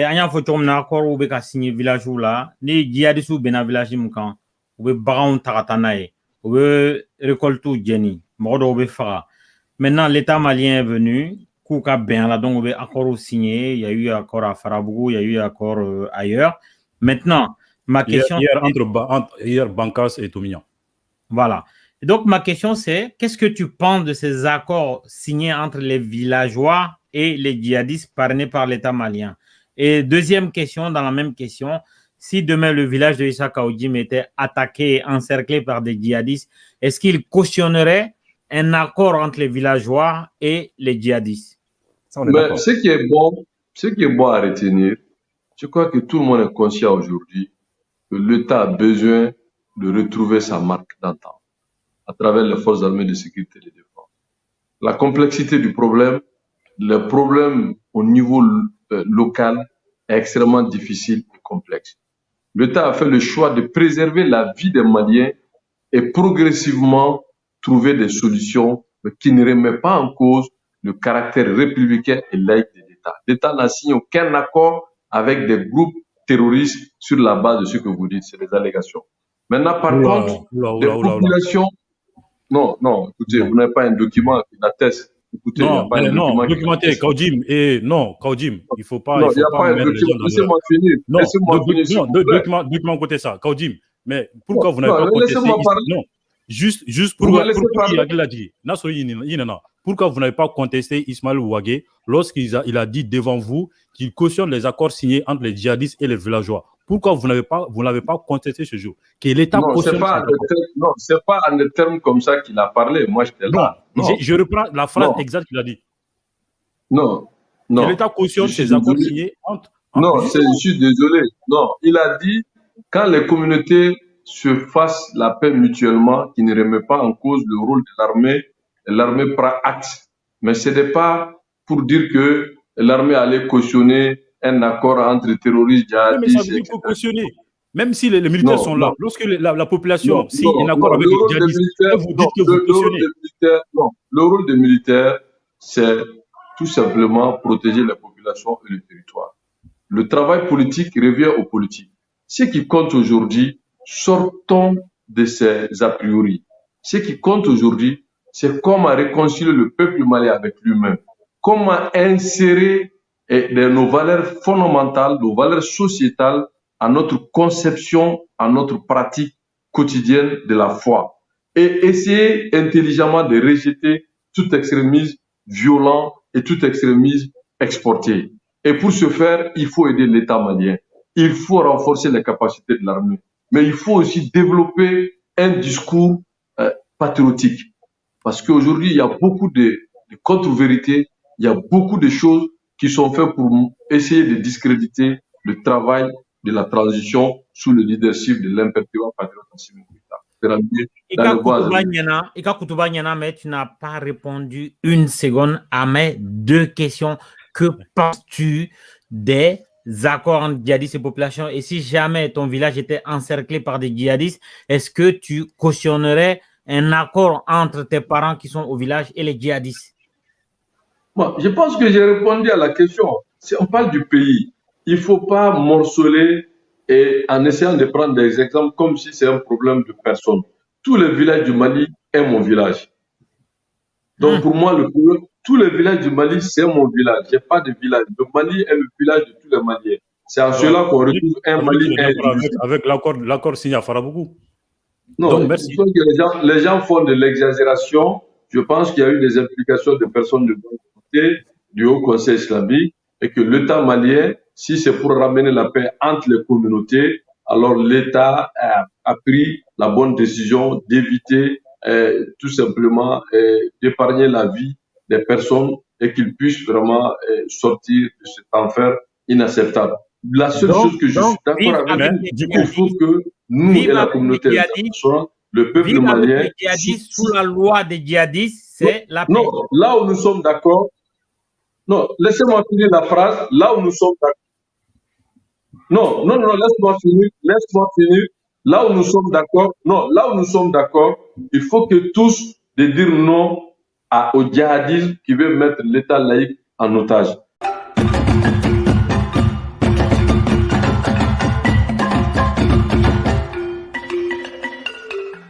An y'a fɔ cogo min na accord bɛ ka signer village la ni djihadistes bɛnna village min kan u bɛ baganw ta ka taa n'a ye u bɛ récoltes jeni mɔgɔ dɔw bɛ faga maintenant l'état malien est venu k'u ka bɛn a la donc u bɛ accord signé il y a eu accord à Farabougou il y a eu accord ailleurs maintenant ma question hier entre Bankas et Tomignan. Voilà. Et donc ma question c'est qu'est-ce que tu penses de ces accords signés entre les villageois et les djihadistes parrainés par l'état malien? Et deuxième question, dans la même question, si demain le village de Issa Kaoudim était attaqué, encerclé par des djihadistes, est-ce qu'il cautionnerait un accord entre les villageois et les djihadistes? Mais ce qui est bon à retenir, je crois que tout le monde est conscient aujourd'hui que l'État a besoin de retrouver sa marque d'antan à travers les forces armées de sécurité et de défense. La complexité du problème, le problème au niveau local est extrêmement difficile et complexe. L'État a fait le choix de préserver la vie des Maliens et progressivement trouver des solutions qui ne remettent pas en cause le caractère républicain et laïque de l'État. L'État n'a signé aucun accord avec des groupes terroristes sur la base de ce que vous dites, c'est des allégations. Maintenant, par contre, les populations... Non, écoutez, vous n'avez pas un document qui l'atteste. Écoutez, non, documenté, Kaoudim, il ne faut pas... Non, il n'y a pas un document, laissez-moi finir. Document côté ça, Kaoudim, mais pourquoi vous n'avez pas contesté non, juste pour pourquoi vous n'avez pas contesté Ismaël Ouagé lorsqu'il a dit devant vous qu'il cautionne les accords signés entre les djihadistes et les villageois? Pourquoi vous n'avez pas contesté ce jour que l'État cautionne? Non, c'est pas en des termes comme ça qu'il a parlé. Moi, j'étais là. Non. Je reprends la phrase exacte qu'il a dit. Non. Que l'État cautionne ces accords signés entre... Non, je suis désolé. Non, il a dit quand les communautés se fassent la paix mutuellement, qui ne remet pas en cause le rôle de l'armée prend acte. Mais ce n'est pas pour dire que l'armée allait cautionner un accord entre terroristes, djihadistes... Mais ça veut dire qu'il faut cautionner. Même si les militaires sont là, lorsque la population signe un accord avec les djihadistes, vous dites que vous cautionnez. Le rôle des militaires, c'est tout simplement protéger la population et le territoire. Le travail politique revient aux politiques. Ce qui compte aujourd'hui, sortons de ces a priori. Ce qui compte aujourd'hui, c'est comment réconcilier le peuple malien avec lui-même, comment insérer nos valeurs fondamentales, nos valeurs sociétales à notre conception, à notre pratique quotidienne de la foi. Et essayer intelligemment de rejeter tout extrémisme violent et tout extrémisme exporté. Et pour ce faire, il faut aider l'État malien. Il faut renforcer les capacités de l'armée. Mais il faut aussi développer un discours patriotique. Parce qu'aujourd'hui, il y a beaucoup de contre-vérités, il y a beaucoup de choses qui sont faites pour essayer de discréditer le travail de la transition sous le leadership de l'imperturbable patriote Assimi Goïta. Ika Koutouba Nyana, mais tu n'as pas répondu une seconde à mes deux questions. Que penses-tu des accords entre djihadistes et population? Et si jamais ton village était encerclé par des djihadistes, est-ce que tu cautionnerais un accord entre tes parents qui sont au village et les djihadistes? Bon, je pense que j'ai répondu à la question. Si on parle du pays, il ne faut pas morceler et en essayant de prendre des exemples comme si c'est un problème de personne. Tous les villages du Mali est mon village. Donc pour moi, le problème, tous les villages du Mali, c'est mon village. Je n'ai pas de village. Le Mali est le village de tous les Maliens. C'est en cela qu'on retrouve un Mali. Avec l'accord signé à Farabougou. Non, donc, merci. Que les gens font de l'exagération. Je pense qu'il y a eu des implications de personnes de bon côté du Haut Conseil islamique et que l'État malien, si c'est pour ramener la paix entre les communautés, alors l'État a pris la bonne décision d'éviter tout simplement d'épargner la vie des personnes et qu'ils puissent vraiment sortir de cet enfer inacceptable. La seule chose que je suis d'accord avec vous, il faut que nous et la communauté le peuple malien... Sous la loi des djihadistes, c'est la paix. Non, là où nous sommes d'accord... Non, laissez-moi finir la phrase. Là où nous sommes d'accord... Non, laisse-moi finir. Là où nous sommes d'accord... Non, là où nous sommes d'accord, il faut que tous de dire non au djihadisme qui veut mettre l'État laïque en otage.